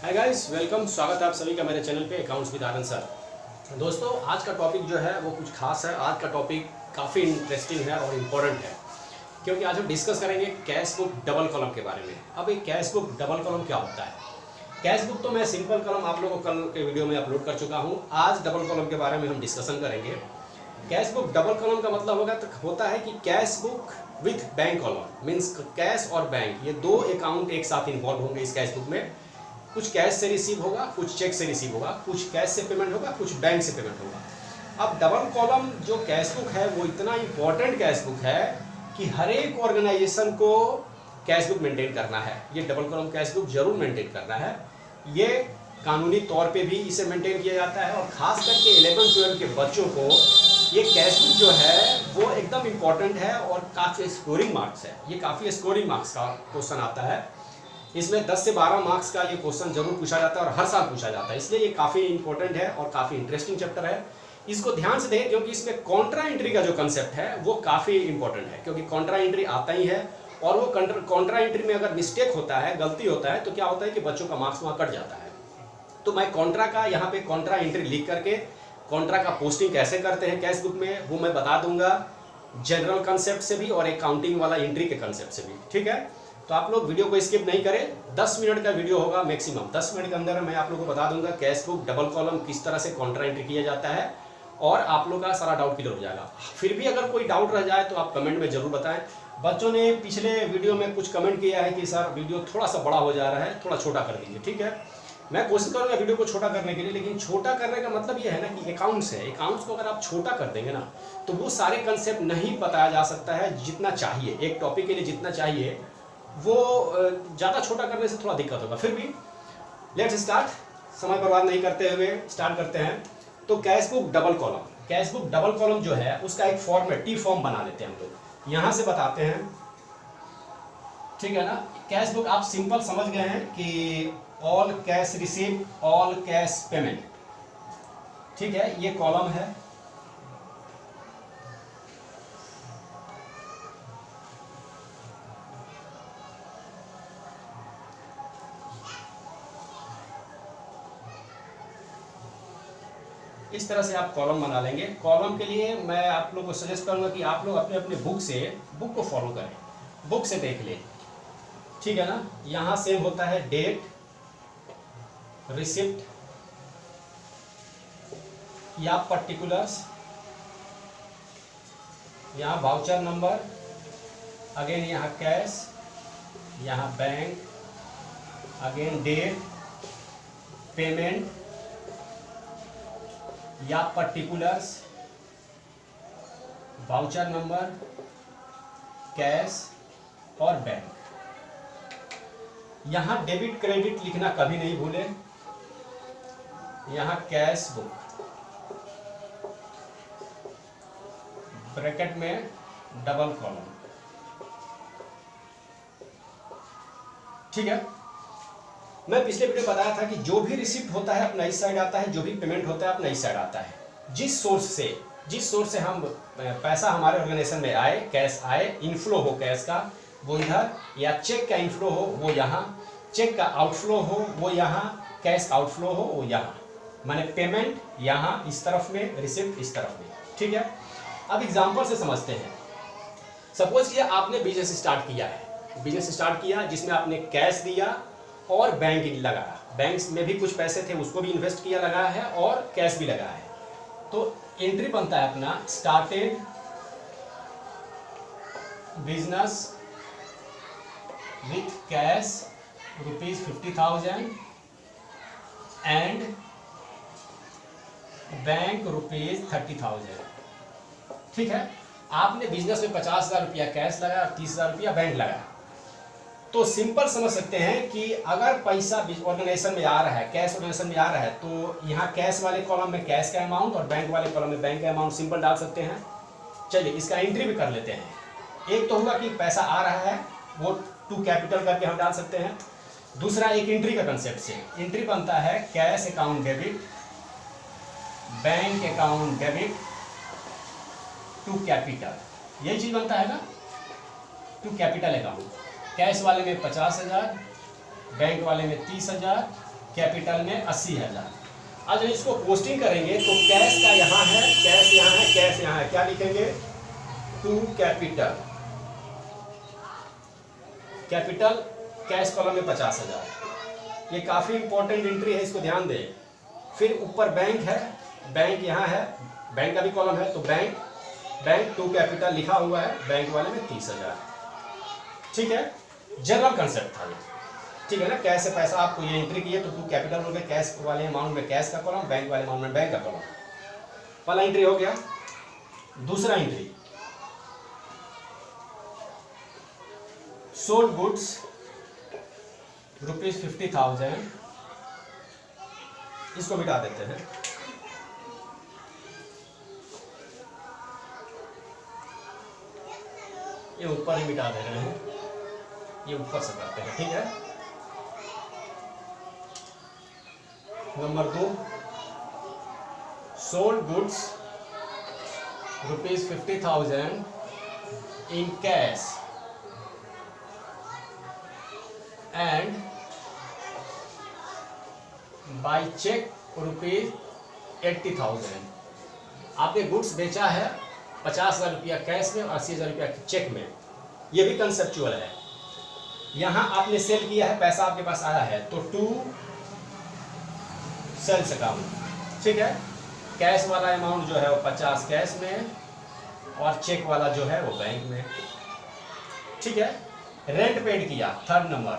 Hi guys, welcome. स्वागत है आप सभी का मेरे चैनल पे अकाउंट्स विद आनंद सर। दोस्तों, आज का टॉपिक जो है वो कुछ खास है। आज का टॉपिक काफ़ी इंटरेस्टिंग है और इम्पोर्टेंट है, क्योंकि आज हम डिस्कस करेंगे कैश बुक डबल कॉलम के बारे में। अब ये कैश बुक डबल कॉलम क्या होता है? कैश बुक तो मैं सिंपल कॉलम आप लोगों को कल के वीडियो में अपलोड कर चुका हूँ। आज डबल कॉलम के बारे में हम डिस्कशन करेंगे। कैश बुक डबल कॉलम का मतलब होता है कि cash book with bank column, means cash और बैंक, ये दो अकाउंट एक साथ इन्वॉल्व होंगे इस कैश बुक में। कुछ कैश से रिसीव होगा, कुछ चेक से रिसीव होगा, कुछ कैश से पेमेंट होगा, कुछ बैंक से पेमेंट होगा। अब डबल कॉलम जो कैश बुक है वो इतना इम्पोर्टेंट कैश बुक है कि हर एक ऑर्गेनाइजेशन को कैश बुक मेंटेन करना है। ये डबल कॉलम कैश बुक जरूर मेंटेन करना है। ये कानूनी तौर पे भी इसे मेंटेन किया जाता है, और ख़ास करके 11-12 के बच्चों को ये कैश बुक जो है वो एकदम इम्पॉर्टेंट है और काफ़ी स्कोरिंग मार्क्स है। ये काफ़ी स्कोरिंग मार्क्स का क्वेश्चन आता है। इसमें 10 से 12 मार्क्स का ये क्वेश्चन जरूर पूछा जाता है और हर साल पूछा जाता है, इसलिए ये काफ़ी इंपॉर्टेंट है और काफ़ी इंटरेस्टिंग चैप्टर है। इसको ध्यान से देखें, क्योंकि इसमें कॉन्ट्रा एंट्री का जो कंसेप्ट है वो काफ़ी इंपॉर्टेंट है, क्योंकि कॉन्ट्रा एंट्री आता ही है, और वो कॉन्ट्रा एंट्री में अगर मिस्टेक होता है, गलती होता है, तो क्या होता है कि बच्चों का मार्क्स वहाँ कट जाता है। तो मैं कॉन्ट्रा का यहाँ पे कॉन्ट्रा एंट्री लिख करके कॉन्ट्रा का पोस्टिंग कैसे करते हैं कैश बुक में वो मैं बता दूंगा, जनरल कंसेप्ट से भी और अकाउंटिंग वाला एंट्री के कंसेप्ट से भी। ठीक है, तो आप लोग वीडियो को स्किप नहीं करें। 10 मिनट का वीडियो होगा मैक्सिमम। 10 मिनट के अंदर मैं आप लोगों को बता दूंगा कैश बुक डबल कॉलम किस तरह से कॉन्ट्रा एंट्री किया जाता है, और आप लोग का सारा डाउट क्लियर हो जाएगा। फिर भी अगर कोई डाउट रह जाए तो आप कमेंट में जरूर बताएं। बच्चों ने पिछले वीडियो में कुछ कमेंट किया है कि सर वीडियो थोड़ा सा बड़ा हो जा रहा है, थोड़ा छोटा कर दीजिए। ठीक है, मैं कोशिश करूँगा वीडियो को छोटा करने के लिए, लेकिन छोटा करने का मतलब ये है ना कि अकाउंट्स है, अकाउंट्स को अगर आप छोटा कर देंगे ना तो वो सारे कंसेप्ट नहीं बताया जा सकता है जितना चाहिए। एक टॉपिक के लिए जितना चाहिए वो ज़्यादा छोटा करने से थोड़ा दिक्कत होगा। फिर भी लेट्स स्टार्ट, समय बर्बाद नहीं करते हुए स्टार्ट करते हैं। तो cash book double column, cash book double column जो है उसका एक फॉर्म है, टी फॉर्म बना लेते हैं हम लोग, यहाँ से बताते हैं। ठीक है ना, कैश बुक आप सिंपल समझ गए हैं कि all cash receive, all cash payment. ठीक है, ये कॉलम है। इस तरह से आप कॉलम बना लेंगे। कॉलम के लिए मैं आप लोगों को सजेस्ट करूंगा कि आप लोग अपने अपने बुक को फॉलो करें, बुक से देख लें। ठीक है ना, यहाँ सेम होता है डेट, रिसिप्ट या पर्टिकुलर्स, यहाँ वाउचर नंबर, अगेन यहाँ कैश, यहाँ बैंक, अगेन डेट, पेमेंट या पर्टिकुलर्स, वाउचर नंबर, कैश और बैंक। यहाँ डेबिट क्रेडिट लिखना कभी नहीं भूलें। यहाँ कैश बुक, ब्रैकेट में डबल कॉलम। ठीक है, मैं पिछले वीडियो बताया था कि जो भी रिसिप्ट होता है अपना इस साइड आता है, जो भी पेमेंट होता है अपना इस साइड आता है। जिस सोर्स से हम पैसा हमारे ऑर्गेनाइजेशन में आए, कैश आए, इनफ्लो हो कैश का वो इधर, या चेक का इनफ्लो हो वो यहाँ, चेक का आउटफ्लो हो वो यहाँ, कैश आउटफ्लो हो वो यहाँ, माने पेमेंट यहाँ इस तरफ में, रिसिप्ट इस तरफ में। ठीक है, अब एग्जाम्पल से समझते हैं। सपोज किया आपने बिजनेस स्टार्ट किया है, जिसमें आपने कैश दिया और बैंक लगाया। बैंक में भी कुछ पैसे थे, उसको भी इन्वेस्ट किया, लगाया है, और कैश भी लगाया है। तो एंट्री बनता है अपना started business with cash ₹50,000 and bank ₹30,000। ठीक है, आपने बिजनेस में 50,000 रुपया कैश लगाया और 30,000 रुपया बैंक लगाया। तो सिंपल समझ सकते हैं कि अगर पैसा ऑर्गेनाइजेशन में आ रहा है, कैश ऑर्गेनाइजेशन में आ रहा है, तो यहाँ कैश वाले कॉलम में कैश का अमाउंट और बैंक वाले कॉलम में बैंक का अमाउंट सिंपल डाल सकते हैं। चलिए इसका एंट्री भी कर लेते हैं। एक तो होगा कि पैसा आ रहा है, वो टू कैपिटल करके हम डाल सकते हैं। दूसरा एक एंट्री का कंसेप्ट से एंट्री बनता है cash account debit, bank account debit to capital, यही चीज बनता है ना, टू कैपिटल अकाउंट। कैश वाले में 50,000, बैंक वाले में 30,000 कैपिटल में 80,000। आज हम इसको पोस्टिंग करेंगे तो कैश का यहाँ है, कैश यहाँ है, कैश यहाँ है, क्या लिखेंगे? To capital. Capital cash column में 50,000। ये काफ़ी इंपॉर्टेंट एंट्री है, इसको ध्यान दें। फिर ऊपर बैंक है, बैंक यहाँ है, बैंक का भी कॉलम है, तो बैंक टू कैपिटल लिखा हुआ है, बैंक वाले में 30,000। ठीक है, जनरल कंसेप्ट था ये, ठीक है ना। कैश से पैसा आपको ये एंट्री की है तो टू कैपिटल हो गया, कैश वाले अमाउंट में कैश का कॉलम, बैंक वाले अमाउंट में बैंक का कॉलम। पहला एंट्री हो गया। दूसरा एंट्री, सोल्ड गुड्स ₹50,000, इसको मिटा देते हैं। ये ऊपर ही मिटा दे रहे हैं, ये ऊपर से करते हैं, ठीक है। Number 2, sold goods ₹50,000 in cash and by cheque ₹80,000। आपने गुड्स बेचा है 50,000 रुपया कैश में और 80,000 रुपया चेक में। ये भी कंसेप्चुअल है। यहाँ आपने सेल किया है, पैसा आपके पास आया है, तो टू सेल्स अकाउंट, ठीक है। कैश वाला अमाउंट जो है वो 50 कैश में और चेक वाला जो है वो बैंक में, ठीक है। रेंट पेड किया, third number,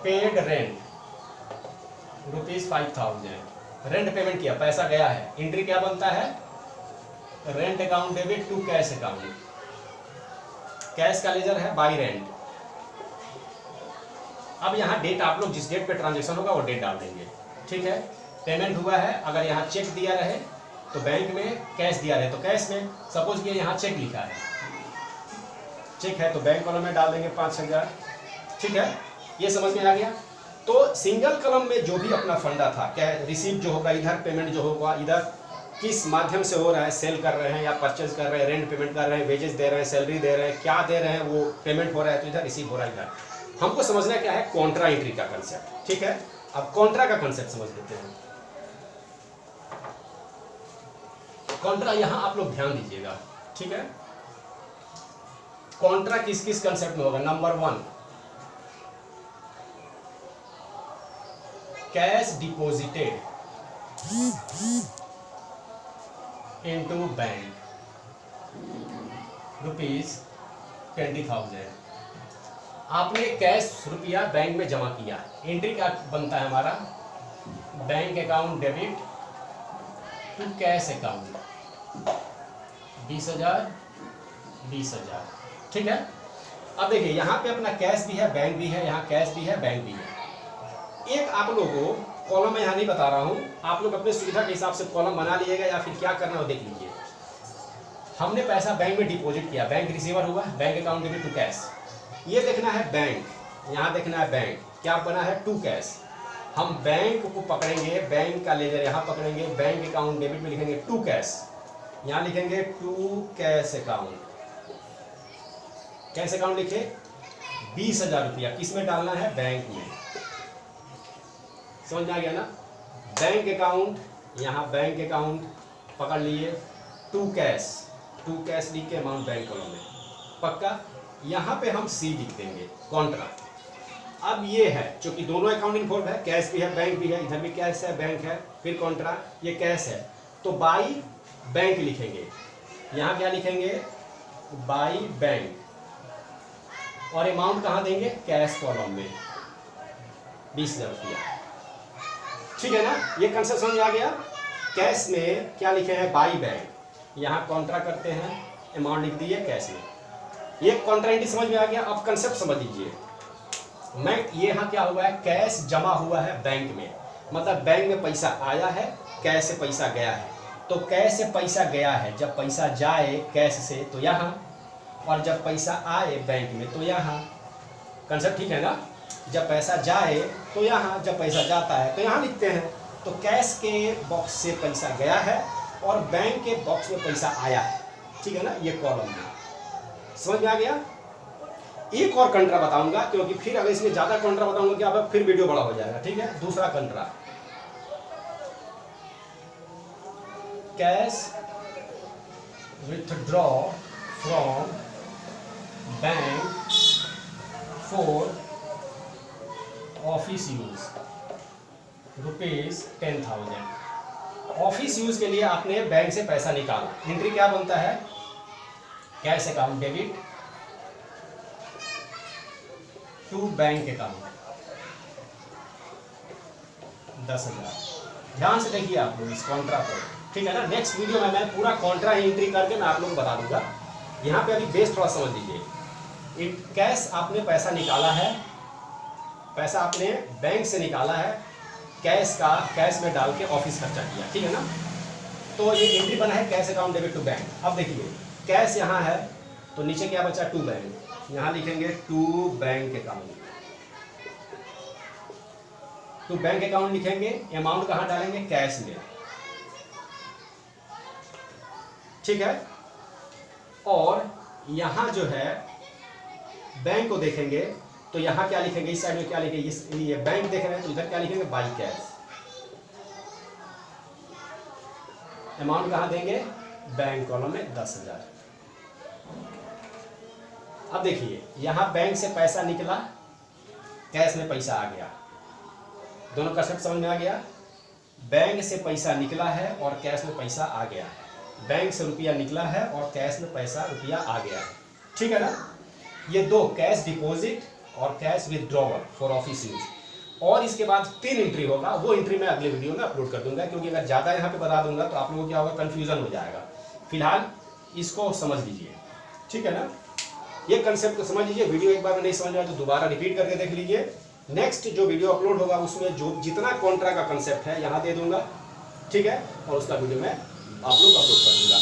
paid rent ₹5,000, rent payment किया, पैसा गया है। एंट्री क्या बनता है? Rent account debit to cash account. Cash का लेजर है बाई रेंट। अब यहाँ डेट, आप लोग जिस डेट पे ट्रांजेक्शन होगा वो डेट डाल देंगे, ठीक है। पेमेंट हुआ है, अगर यहाँ चेक दिया रहे तो बैंक में, कैश दिया रहे तो कैश में। सपोज कि यहाँ चेक लिखा है, चेक है तो बैंक कॉलम में डाल देंगे 5,000, ठीक है। ये समझ में आ गया। तो सिंगल कॉलम में जो भी अपना फंडा था, क्या रिसीव जो होगा इधर, पेमेंट जो होगा इधर, किस माध्यम से हो रहा है, सेल कर रहे हैं या परचेज कर रहे हैं, रेंट पेमेंट कर रहे हैं, वेजेस दे रहे हैं, सैलरी दे रहे हैं, क्या दे रहे हैं, वो पेमेंट हो रहा है तो इधर रिसीव हो रहा है इधर। हमको समझना क्या है? कॉन्ट्रा एंट्री का कंसेप्ट, ठीक है। अब कॉन्ट्रा का कंसेप्ट समझ लेते हैं। कॉन्ट्रा यहां आप लोग ध्यान दीजिएगा, ठीक है। कॉन्ट्रा किस किस कंसेप्ट में होगा? Number 1, cash deposited into bank ₹20,000। आपने कैश रुपया बैंक में जमा किया, एंट्री क्या बनता है हमारा? Bank account debit to cash account 20,000, ठीक है। अब देखिए यहाँ पे अपना कैश भी है, बैंक भी है, यहाँ कैश भी है, बैंक भी है। एक आप लोगों को कॉलम में यहाँ नहीं बता रहा हूँ, आप लोग अपने सुविधा के हिसाब से कॉलम बना लीजिएगा या फिर क्या करना हो देख लीजिए। हमने पैसा बैंक में डिपॉजिट किया, बैंक रिसीवर हुआ, bank account debit to cash. ये देखना है बैंक, यहाँ देखना है बैंक, क्या बना है? To cash. हम बैंक को पकड़ेंगे, बैंक का लेजर यहाँ पकड़ेंगे, बैंक अकाउंट डेबिट में लिखेंगे टू कैश, यहाँ लिखेंगे to cash account. Cash account लिखे, 20,000 रुपया किस में डालना है? बैंक में। समझ में आ गया ना? बैंक अकाउंट, यहाँ बैंक अकाउंट पकड़ लिए, टू कैश लिख के अमाउंट बैंक कॉलम में, पक्का। यहाँ पे हम सी लिख देंगे, कॉन्ट्रा। अब ये है क्योंकि दोनों अकाउंट इन्वॉल्व है, कैश भी है, बैंक भी है, इधर भी कैश है, बैंक है, फिर कॉन्ट्रा, ये कैश है, तो बाई बैंक लिखेंगे। यहाँ क्या लिखेंगे? By bank. और अमाउंट कहाँ देंगे? कैश कॉलम में 20,000 रुपया, ठीक है ना। ये कंसेप्ट समझ आ गया। कैश में क्या लिखे हैं? By bank. यहाँ कॉन्ट्रा करते हैं, अमाउंट लिख दिए कैश में। ये कॉन्ट्रा एंट्री समझ में आ गया। अब कंसेप्ट समझ लीजिए। मैं ये यहाँ क्या हुआ है? कैश जमा हुआ है बैंक में, मतलब बैंक में पैसा आया है, कैश से पैसा गया है। तो कैश से पैसा गया है, जब पैसा जाए कैश से तो यहाँ, और जब पैसा आए बैंक में तो यहाँ। कंसेप्ट ठीक है ना? जब पैसा जाए तो यहाँ, जब पैसा जाता है तो यहाँ लिखते हैं। तो कैश के बॉक्स से पैसा गया है और बैंक के बॉक्स में पैसा आया है, ठीक है ना। ये कॉलम में समझ में आ गया। एक और कंट्रा बताऊंगा, क्योंकि फिर अगर इसमें ज्यादा कंट्रा बताऊंगा क्या फिर वीडियो बड़ा हो जाएगा, ठीक है। दूसरा contra, cash withdraw from bank for office use ₹10,000। Office use के लिए आपने बैंक से पैसा निकाला, एंट्री क्या बनता है, cash account debit to bank account 10,000। ध्यान से देखिए आप लोग इस कॉन्ट्रा को, ठीक है ना। नेक्स्ट वीडियो में मैं पूरा कॉन्ट्रा एंट्री करके मैं आप लोगों को बता दूंगा। यहाँ पे अभी बेस थोड़ा समझ लीजिए। कैश आपने पैसा निकाला है, पैसा आपने बैंक से निकाला है, कैश में डाल के ऑफिस खर्चा किया, ठीक है ना। तो ये एंट्री बना है cash account debit to bank. अब देखिए कैश यहाँ है तो नीचे क्या बचा, टू बैंक, यहाँ लिखेंगे to bank account, to bank account लिखेंगे, अमाउंट कहाँ डालेंगे, कैश में, ठीक है। और यहाँ जो है बैंक को देखेंगे तो यहाँ क्या लिखेंगे, इस साइड में क्या लिखेंगे, ये बैंक देख रहे हैं तो इधर क्या लिखेंगे, बाई कैश। अमाउंट कहाँ देंगे, बैंक कॉलम में 10,000। अब देखिए यहाँ बैंक से पैसा निकला, कैश में पैसा आ गया, दोनों कंसेप्ट समझ में आ गया। बैंक से पैसा निकला है और कैश में पैसा आ गया है, बैंक से रुपया निकला है और कैश में पैसा रुपया आ गया है, ठीक है ना। ये दो, कैश डिपॉजिट और cash withdrawal for office use. और इसके बाद 3 एंट्री होगा, वो एंट्री मैं अगले वीडियो में अपलोड कर दूंगा, क्योंकि अगर ज़्यादा यहाँ पे बता दूंगा तो आप लोगों को क्या होगा, कन्फ्यूजन हो जाएगा। फिलहाल इसको समझ लीजिए, ठीक है ना। ये कंसेप्ट को समझ लीजिए। वीडियो एक बार में नहीं समझ आया तो दोबारा रिपीट करके देख लीजिए। नेक्स्ट जो वीडियो अपलोड होगा उसमें जो जितना कॉन्ट्रा का कंसेप्ट है यहाँ दे दूंगा, ठीक है, और उसका वीडियो मैं आप लोग अपलोड कर दूंगा।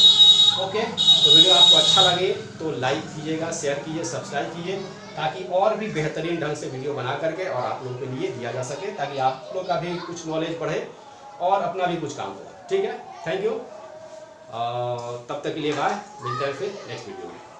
ओके, तो वीडियो आपको अच्छा लगे तो लाइक कीजिएगा, शेयर कीजिए, सब्सक्राइब कीजिए, ताकि और भी बेहतरीन ढंग से वीडियो बना करके और आप लोगों के लिए दिया जा सके, ताकि आप लोग का भी कुछ नॉलेज बढ़े और अपना भी कुछ काम हो, ठीक है। थैंक यू, तब तक के लिए बाय, मिलते हैं फिर नेक्स्ट वीडियो में।